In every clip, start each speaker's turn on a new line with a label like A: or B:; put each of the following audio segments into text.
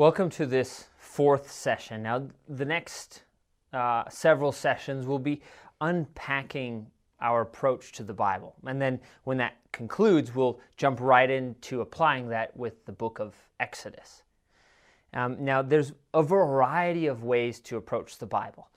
A: Welcome to this fourth session. Now, the next several sessions will be unpacking our approach to the Bible. And then when that concludes, we'll jump right into applying that with the book of Exodus. Now, there's a variety of ways to approach the Bible.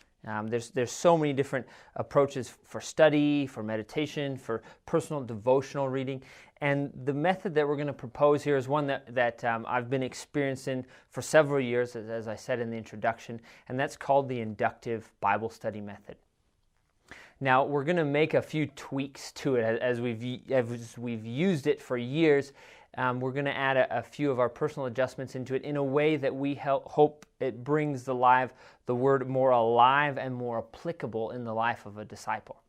A: There's so many different approaches for study, for meditation, for personal devotional reading. And the method that we're going to propose here is one that I've been experiencing for several years, as I said in the introduction, and that's called the inductive Bible study method. Now, we're going to make a few tweaks to it as we've used it for years. We're going to add a few of our personal adjustments into it in a way that we hope it brings the word more alive and more applicable in the life of a disciple.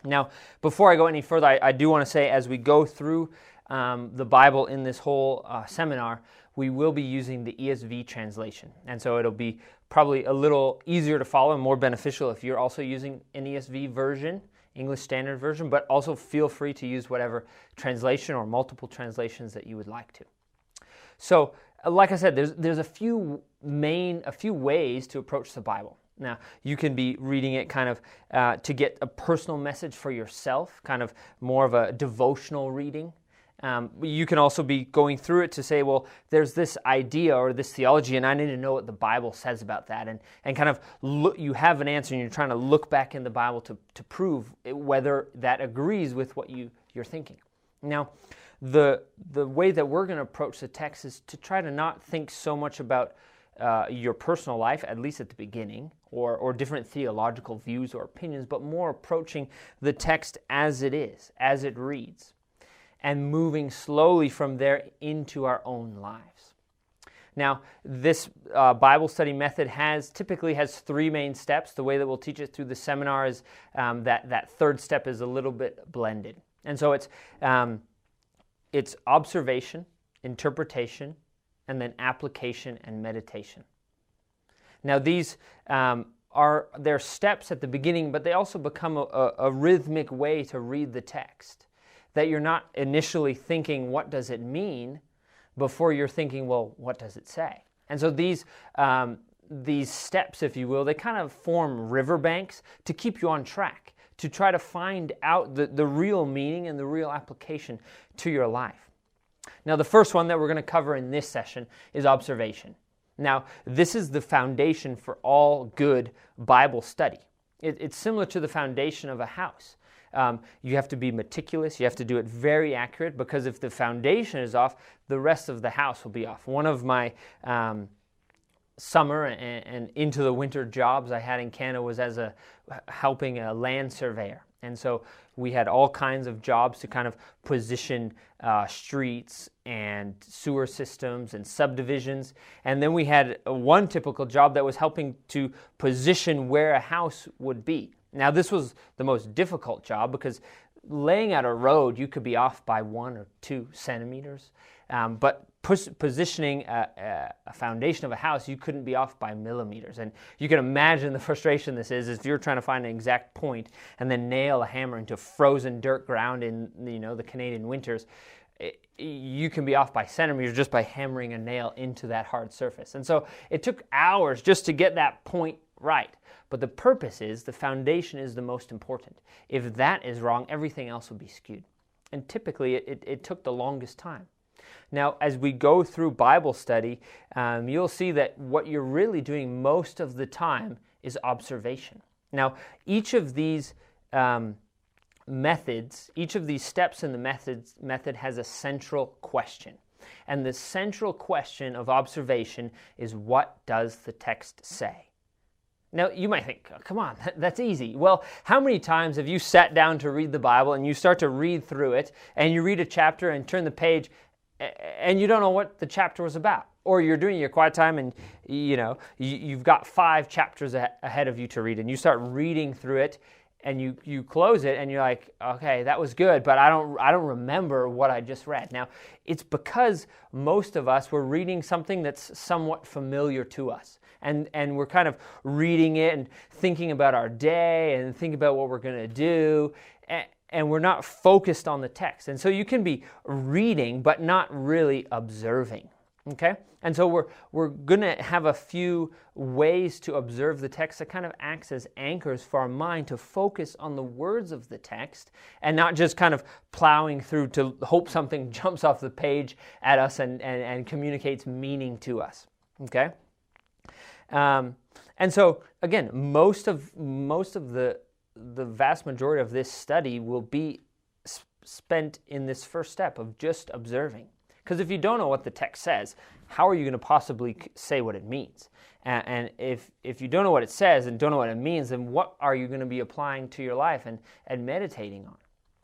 A: Now, before I go any further, I do want to say as we go through the Bible in this whole seminar, we will be using the ESV translation. And so it'll be probably a little easier to follow and more beneficial if you're also using an ESV version, English Standard Version, but also feel free to use whatever translation or multiple translations that you would like to. So, like I said, there's a few ways to approach the Bible. Now, you can be reading it kind of to get a personal message for yourself, kind of more of a devotional reading. You can also be going through it to say, well, there's this idea or this theology, and I need to know what the Bible says about that. And kind of you have an answer, and you're trying to look back in the Bible to prove whether that agrees with what you're thinking. Now, the way that we're going to approach the text is to try to not think so much about your personal life, at least at the beginning, or different theological views or opinions, but more approaching the text as it is, as it reads, and moving slowly from there into our own lives. Now, this Bible study method typically has three main steps. The way that we'll teach it through the seminar is that third step is a little bit blended. And so it's observation, interpretation, and then application and meditation. Now, these are their steps at the beginning, but they also become a rhythmic way to read the text. That you're not initially thinking, what does it mean, before you're thinking, well, what does it say? And so these steps, if you will, they kind of form riverbanks to keep you on track, to try to find out the real meaning and the real application to your life. Now, the first one that we're going to cover in this session is observation. Now, this is the foundation for all good Bible study. It's similar to the foundation of a house. You have to be meticulous. You have to do it very accurate, because if the foundation is off, the rest of the house will be off. One of my summer and into the winter jobs I had in Canada was as helping a land surveyor. And so we had all kinds of jobs to kind of position streets and sewer systems and subdivisions. And then we had one typical job that was helping to position where a house would be. Now, this was the most difficult job because laying out a road, you could be off by 1 or 2 centimeters. But positioning a foundation of a house, you couldn't be off by millimeters. And you can imagine the frustration this is if you're trying to find an exact point and then nail a hammer into frozen dirt ground in the Canadian winters. You can be off by centimeters just by hammering a nail into that hard surface. And so it took hours just to get that point right. But the purpose is, the foundation is the most important. If that is wrong, everything else will be skewed. And typically, it took the longest time. Now, as we go through Bible study, you'll see that what you're really doing most of the time is observation. Now, each of these methods, each of these steps in the method has a central question. And the central question of observation is, what does the text say? Now, you might think, oh, come on, that's easy. Well, how many times have you sat down to read the Bible and you start to read through it and you read a chapter and turn the page and you don't know what the chapter was about? Or you're doing your quiet time and you've got 5 chapters ahead of you to read, and you start reading through it and you close it and you're like, okay, that was good, but I don't remember what I just read. Now, it's because most of us were reading something that's somewhat familiar to us. And we're kind of reading it and thinking about our day and thinking about what we're going to do, and we're not focused on the text. And so you can be reading but not really observing. Okay? And so we're going to have a few ways to observe the text that kind of acts as anchors for our mind to focus on the words of the text and not just kind of plowing through to hope something jumps off the page at us and communicates meaning to us. Okay? And so, again, most of the vast majority of this study will be spent in this first step of just observing. Because if you don't know what the text says, how are you going to possibly say what it means? And if you don't know what it says and don't know what it means, then what are you going to be applying to your life and meditating on?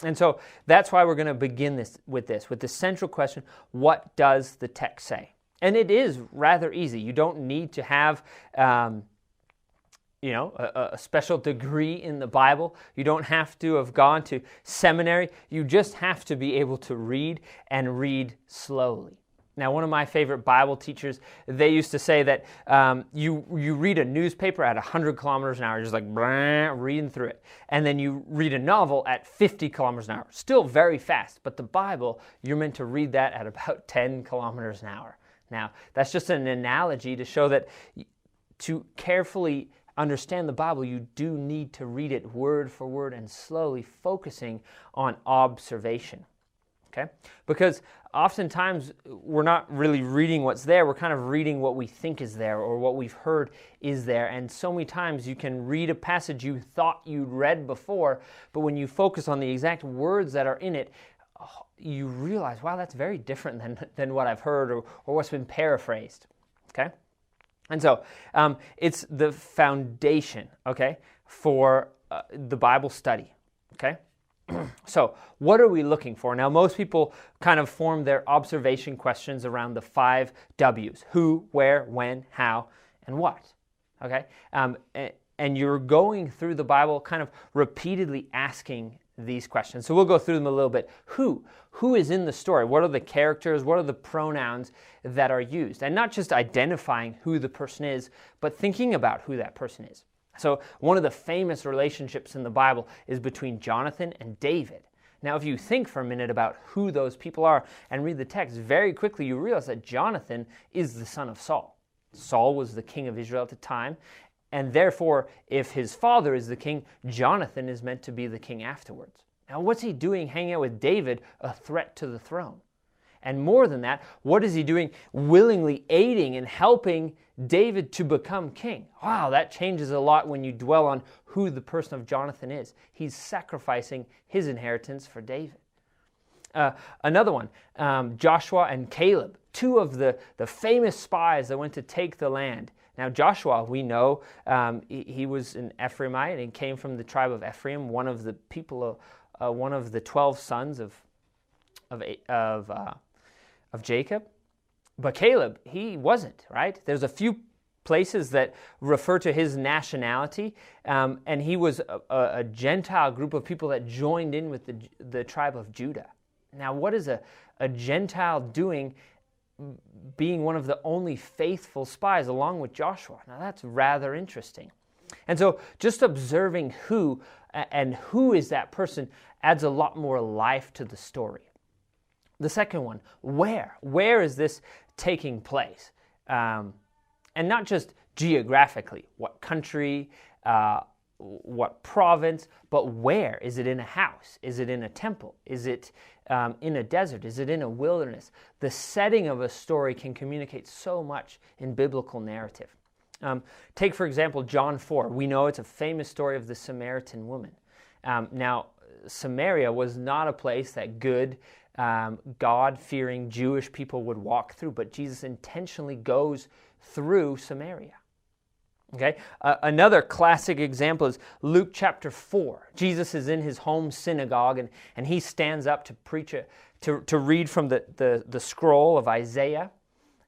A: And so that's why we're going to begin with the central question, what does the text say? And it is rather easy. You don't need to have a special degree in the Bible. You don't have to have gone to seminary. You just have to be able to read and read slowly. Now, one of my favorite Bible teachers, they used to say that you read a newspaper at 100 kilometers an hour, just like reading through it. And then you read a novel at 50 kilometers an hour. Still very fast, but the Bible, you're meant to read that at about 10 kilometers an hour. Now, that's just an analogy to show that to carefully understand the Bible, you do need to read it word for word and slowly, focusing on observation. Okay? Because oftentimes we're not really reading what's there, we're kind of reading what we think is there or what we've heard is there. And so many times you can read a passage you thought you'd read before, but when you focus on the exact words that are in it, you realize, wow, that's very different than what I've heard or what's been paraphrased. Okay? And so it's the foundation, okay, for the Bible study, okay? So what are we looking for? Now, most people kind of form their observation questions around the 5 W's: who, where, when, how, and what, okay? And you're going through the Bible kind of repeatedly asking these questions. So we'll go through them a little bit. Who is in the story? What are the characters? What are the pronouns that are used? And not just identifying who the person is, but thinking about who that person is. So one of the famous relationships in the Bible is between Jonathan and David. Now, if you think for a minute about who those people are and read the text, very quickly you realize that Jonathan is the son of Saul. Saul was the king of Israel at the time, and therefore, if his father is the king, Jonathan is meant to be the king afterwards. Now, what's he doing hanging out with David, a threat to the throne? And more than that, what is he doing willingly aiding and helping David to become king? Wow, that changes a lot when you dwell on who the person of Jonathan is. He's sacrificing his inheritance for David. Another one, Joshua and Caleb, 2 of the famous spies that went to take the land. Now, Joshua, we know, he was an Ephraimite and came from the tribe of Ephraim, one of the people, one of the 12 sons of Jacob. But Caleb, he wasn't, right? There's a few places that refer to his nationality, and he was a Gentile group of people that joined in with the tribe of Judah. Now, what is a Gentile doing being one of the only faithful spies along with Joshua? Now, that's rather interesting. And so just observing who is that person adds a lot more life to the story. The second one, where? Where is this taking place? And not just geographically, what country, what province, but where? Is it in a house? Is it in a temple? Is it in a desert? Is it in a wilderness? The setting of a story can communicate so much in biblical narrative. Take, for example, John 4. We know it's a famous story of the Samaritan woman. Now, Samaria was not a place that good, God-fearing Jewish people would walk through, but Jesus intentionally goes through Samaria. Okay, another classic example is Luke chapter 4. Jesus is in his home synagogue and he stands up to preach, to read from the scroll of Isaiah.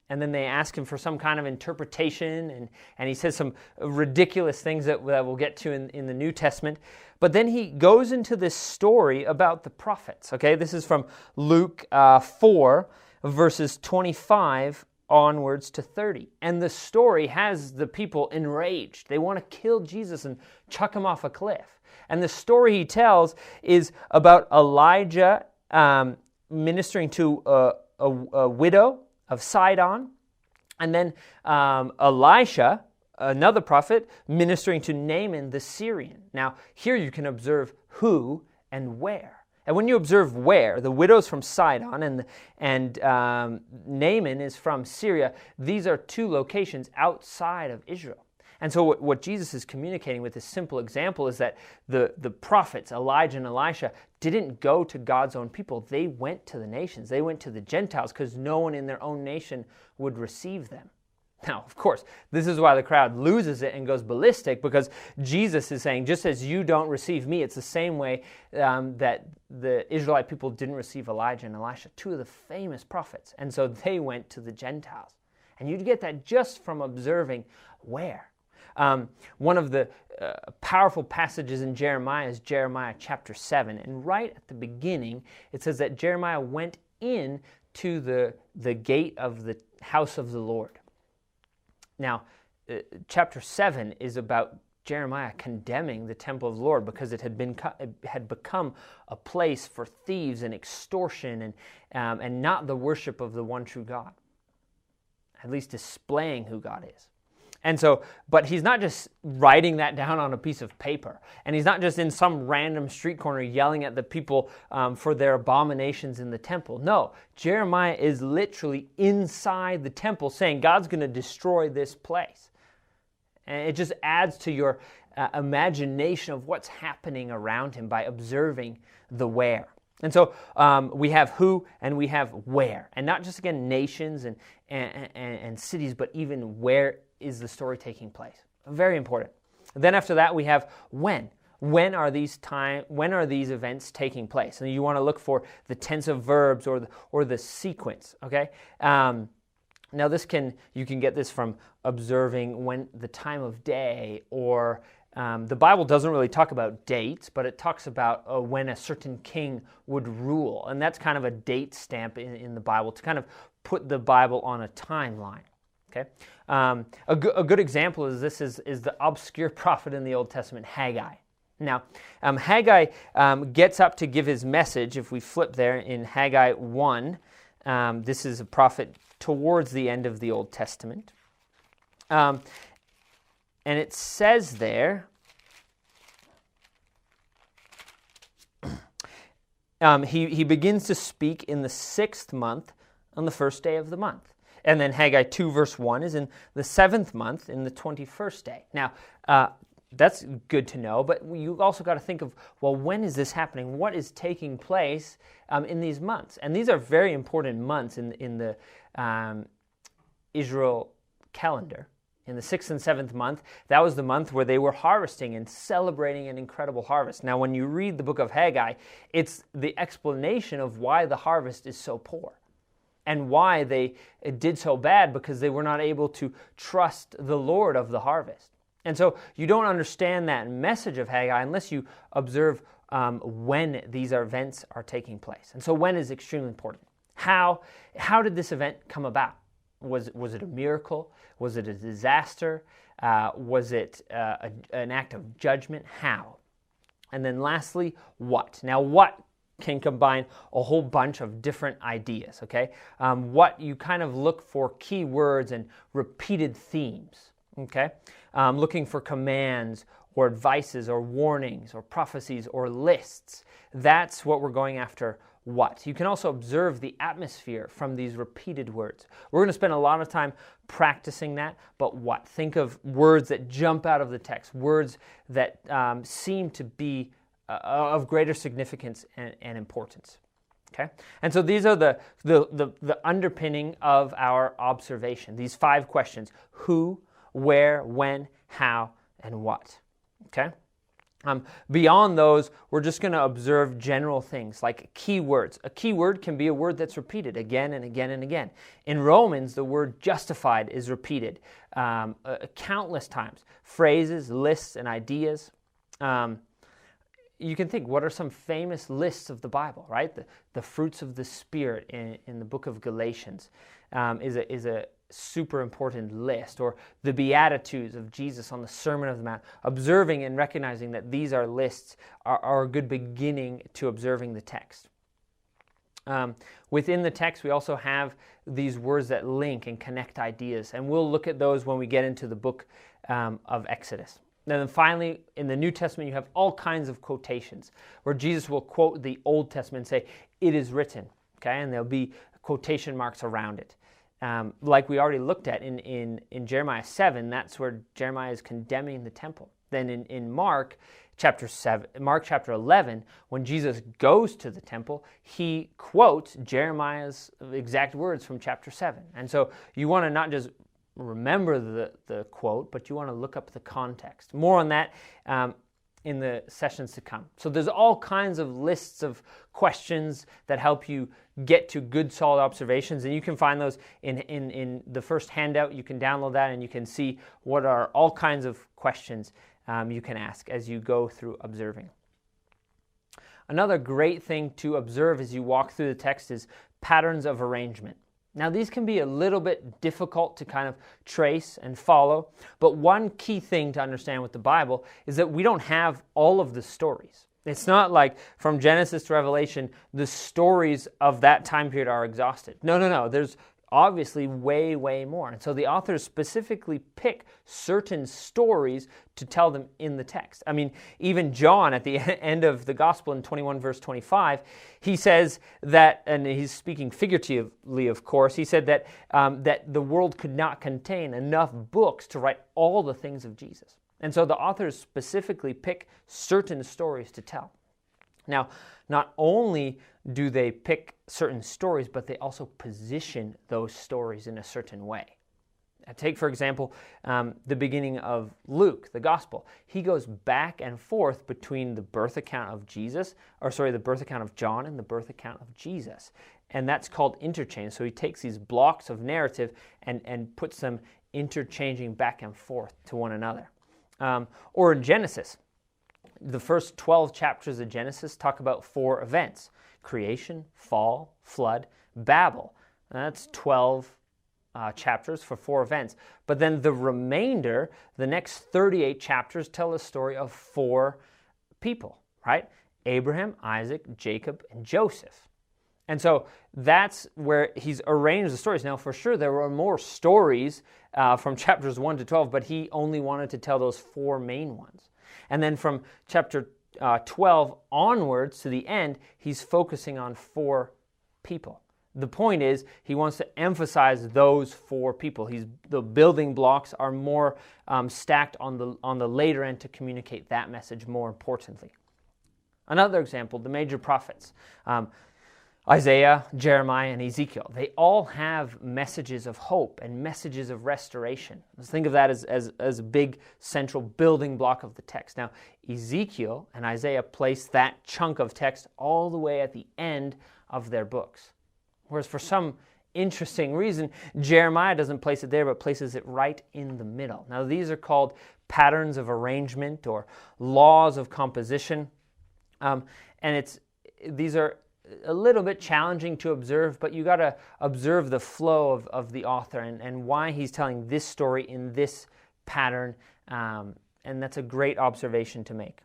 A: And then they ask him for some kind of interpretation, and he says some ridiculous things that we'll get to in the New Testament. But then he goes into this story about the prophets. Okay, this is from Luke 4, verses 25 onwards to 30. And the story has the people enraged. They want to kill Jesus and chuck him off a cliff. And the story he tells is about Elijah ministering to a widow of Sidon, And then Elisha, another prophet, ministering to Naaman the Syrian. Now, here you can observe who and where. And when you observe where, the widow's from Sidon and Naaman is from Syria, these are two locations outside of Israel. And so what Jesus is communicating with this simple example is that the prophets, Elijah and Elisha, didn't go to God's own people. They went to the nations. They went to the Gentiles because no one in their own nation would receive them. Now, of course, this is why the crowd loses it and goes ballistic, because Jesus is saying, just as you don't receive me, it's the same way that the Israelite people didn't receive Elijah and Elisha, two of the famous prophets. And so they went to the Gentiles. And you'd get that just from observing where. One of the powerful passages in Jeremiah is Jeremiah chapter 7. And right at the beginning, it says that Jeremiah went in to the gate of the house of the Lord. Now, chapter 7 is about Jeremiah condemning the temple of the Lord because it had become a place for thieves and extortion and not the worship of the one true God, at least displaying who God is. And so, but he's not just writing that down on a piece of paper, and he's not just in some random street corner yelling at the people for their abominations in the temple. No, Jeremiah is literally inside the temple saying God's going to destroy this place. And it just adds to your imagination of what's happening around him by observing the where. And so we have who and we have where, and not just again nations and cities, but even where is the story taking place. Very important. Then after that we have when. When are these events taking place? And you want to look for the tense of verbs or the sequence. Okay. Now you can get this from observing when the time of day, or the Bible doesn't really talk about dates, but it talks about when a certain king would rule. And that's kind of a date stamp in the Bible to kind of put the Bible on a timeline. Okay, a good example of this is the obscure prophet in the Old Testament, Haggai. Now, Haggai gets up to give his message. If we flip there in Haggai 1, this is a prophet towards the end of the Old Testament. And it says there, he begins to speak in the 6th month on the first day of the month. And then Haggai 2 verse 1 is in the 7th month in the 21st day. Now, that's good to know, but you also got to think of, well, when is this happening? What is taking place in these months? And these are very important months in the Israel calendar. In the 6th and 7th month, that was the month where they were harvesting and celebrating an incredible harvest. Now, when you read the book of Haggai, it's the explanation of why the harvest is so poor and why they did so bad, because they were not able to trust the Lord of the harvest. And so you don't understand that message of Haggai unless you observe when these events are taking place. And so when is extremely important. How did this event come about? Was it a miracle? Was it a disaster? Was it an act of judgment? How? And then lastly, what? Now, what can combine a whole bunch of different ideas, okay? What you kind of look for key words and repeated themes, okay? Looking for commands or advices or warnings or prophecies or lists. That's what we're going after. What? You can also observe the atmosphere from these repeated words. We're going to spend a lot of time practicing that, but what? Think of words that jump out of the text, words that seem to be of greater significance and importance. Okay? And so these are the underpinning of our observation, these 5 questions: who, where, when, how, and what. Okay? Beyond those, we're just going to observe general things like keywords. A keyword can be a word that's repeated again and again and again. In Romans, the word justified is repeated countless times. Phrases, lists, and ideas. You can think, what are some famous lists of the Bible, right? The fruits of the Spirit in the book of Galatians is a super important list, or the Beatitudes of Jesus on the Sermon on the Mount. Observing and recognizing that these are lists are a good beginning to observing the text. Within the text, we also have these words that link and connect ideas, and we'll look at those when we get into the book of Exodus. And then finally, in the New Testament, you have all kinds of quotations where Jesus will quote the Old Testament and say, "It is written," okay, and there'll be quotation marks around it. Like we already looked at in Jeremiah 7, that's where Jeremiah is condemning the temple. Then in Mark chapter 11, when Jesus goes to the temple, he quotes Jeremiah's exact words from chapter 7. And so you want to not just remember the quote, but you want to look up the context. More on that in the sessions to come. So there's all kinds of lists of questions that help you get to good, solid observations, and you can find those in the first handout. You can download that, and you can see what are all kinds of questions you can ask as you go through observing. Another great thing to observe as you walk through the text is patterns of arrangement. Now, these can be a little bit difficult to kind of trace and follow, but one key thing to understand with the Bible is that we don't have all of the stories. It's not like from Genesis to Revelation, the stories of that time period are exhausted. No. There's obviously way, way more. And so the authors specifically pick certain stories to tell them in the text. I mean, even John at the end of the gospel in 21 verse 25, he says that, and he's speaking figuratively, of course, he said that that the world could not contain enough books to write all the things of Jesus. And so the authors specifically pick certain stories to tell. Now, not only do they pick certain stories, but they also position those stories in a certain way. Take, for example, the beginning of Luke, the gospel. He goes back and forth between the birth account of the birth account of John and the birth account of Jesus. And that's called interchange. So he takes these blocks of narrative and puts them interchanging back and forth to one another. Or in Genesis, the first 12 chapters of Genesis talk about 4 events: creation, fall, flood, Babel. That's 12 chapters for 4 events. But then the remainder, the next 38 chapters, tell the story of 4 people, right? Abraham, Isaac, Jacob, and Joseph. And so that's where he's arranged the stories. Now, for sure, there were more stories from chapters 1 to 12, but he only wanted to tell those 4 main ones. And then from chapter 12 onwards to the end, he's focusing on 4 people. The point is, he wants to emphasize those 4 people. The building blocks are more stacked on the later end to communicate that message more importantly. Another example, the major prophets. Isaiah, Jeremiah, and Ezekiel. They all have messages of hope and messages of restoration. Let's think of that as a big central building block of the text. Now, Ezekiel and Isaiah place that chunk of text all the way at the end of their books. Whereas for some interesting reason, Jeremiah doesn't place it there, but places it right in the middle. Now, these are called patterns of arrangement or laws of composition. These are a little bit challenging to observe, but you got to observe the flow of the author and why he's telling this story in this pattern, and that's a great observation to make.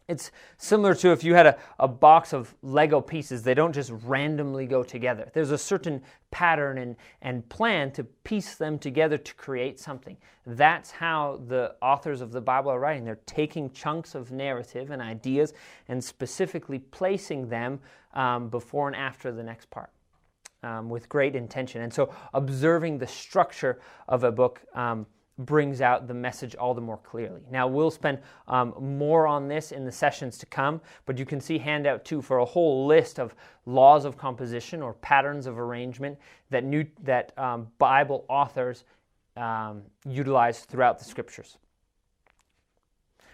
A: It's similar to if you had a box of Lego pieces. They don't just randomly go together. There's a certain pattern and plan to piece them together to create something. That's how the authors of the Bible are writing. They're taking chunks of narrative and ideas and specifically placing them before and after the next part with great intention. And so observing the structure of a book brings out the message all the more clearly. Now, we'll spend more on this in the sessions to come, but you can see handout 2 for a whole list of laws of composition or patterns of arrangement that Bible authors utilize throughout the Scriptures.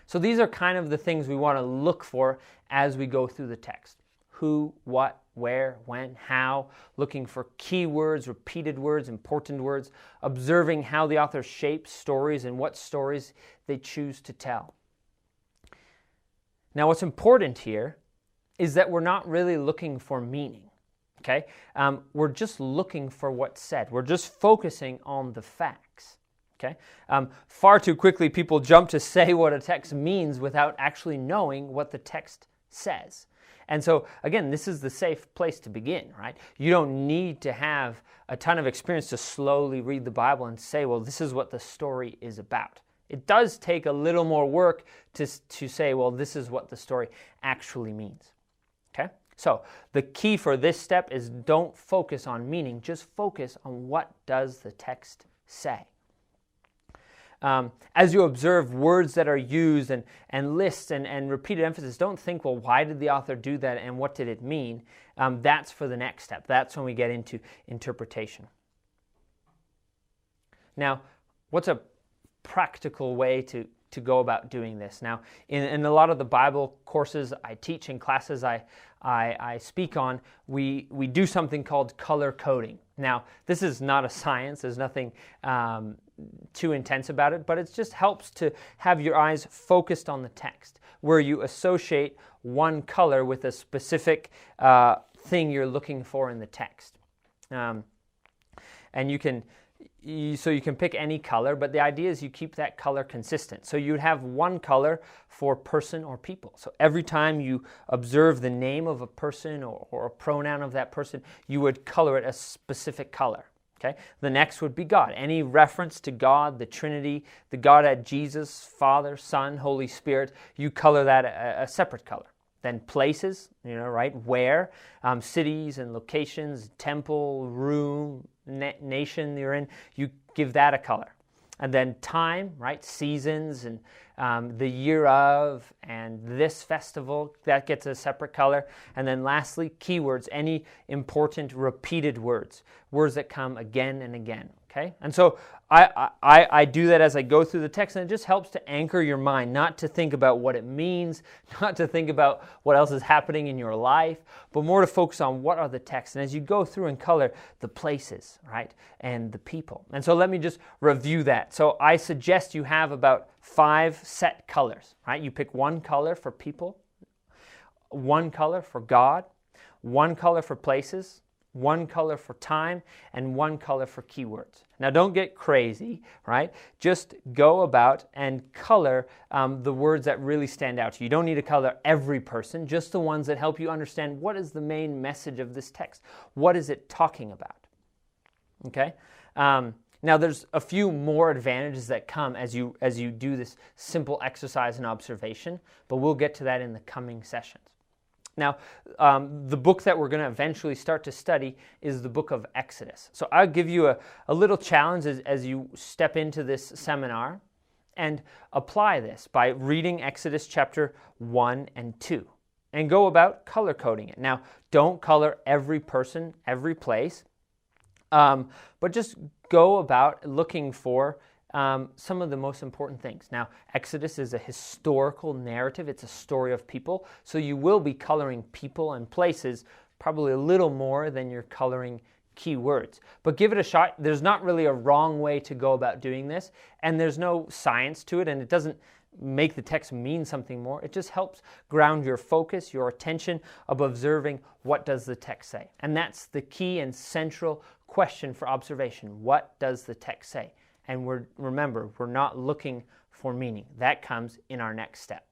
A: So these are kind of the things we want to look for as we go through the text. Who, what, where, when, how, looking for key words, repeated words, important words, observing how the author shapes stories and what stories they choose to tell. Now, what's important here is that we're not really looking for meaning, okay? We're just looking for what's said. We're just focusing on the facts, okay? Far too quickly, people jump to say what a text means without actually knowing what the text says. And so, again, this is the safe place to begin, right? You don't need to have a ton of experience to slowly read the Bible and say, well, this is what the story is about. It does take a little more work to say, well, this is what the story actually means. Okay? So the key for this step is don't focus on meaning, just focus on what does the text say. As you observe words that are used and lists and repeated emphasis, don't think, well, why did the author do that and what did it mean? That's for the next step. That's when we get into interpretation. Now, what's a practical way to go about doing this? Now, in a lot of the Bible courses I teach and classes I speak on, we do something called color coding. Now, this is not a science. There's nothing too intense about it, but it just helps to have your eyes focused on the text, where you associate one color with a specific thing you're looking for in the text. And you can pick any color, but the idea is you keep that color consistent. So you'd have one color for person or people. So every time you observe the name of a person or a pronoun of that person, you would color it a specific color. Okay? The next would be God. Any reference to God, the Trinity, the Godhead, Jesus, Father, Son, Holy Spirit, you color that a separate color. Then places, right? Where, cities and locations, temple, room, nation you're in, you give that a color. And then time, right? Seasons and the year of and this festival, that gets a separate color. And then lastly, keywords, any important repeated words that come again and again. Okay? And so I do that as I go through the text, and it just helps to anchor your mind, not to think about what it means, not to think about what else is happening in your life, but more to focus on what are the texts. And as you go through and color the places, right, and the people. And so let me just review that. So I suggest you have about 5 set colors, right? You pick one color for people, one color for God, one color for places, one color for time, and one color for keywords. Now, don't get crazy, right? Just go about and color the words that really stand out to you. You don't need to color every person, just the ones that help you understand what is the main message of this text. What is it talking about? Okay? Now, there's a few more advantages that come as you do this simple exercise and observation, but we'll get to that in the coming sessions. Now, the book that we're going to eventually start to study is the book of Exodus. So I'll give you a little challenge as you step into this seminar and apply this by reading Exodus chapter 1 and 2 and go about color coding it. Now, don't color every person, every place, but just go about looking for some of the most important things. Now, Exodus is a historical narrative. It's a story of people. So you will be coloring people and places probably a little more than you're coloring keywords. But give it a shot. There's not really a wrong way to go about doing this, and there's no science to it, and it doesn't make the text mean something more. It just helps ground your focus, your attention of observing what does the text say. And that's the key and central question for observation. What does the text say? And remember, we're not looking for meaning. That comes in our next step.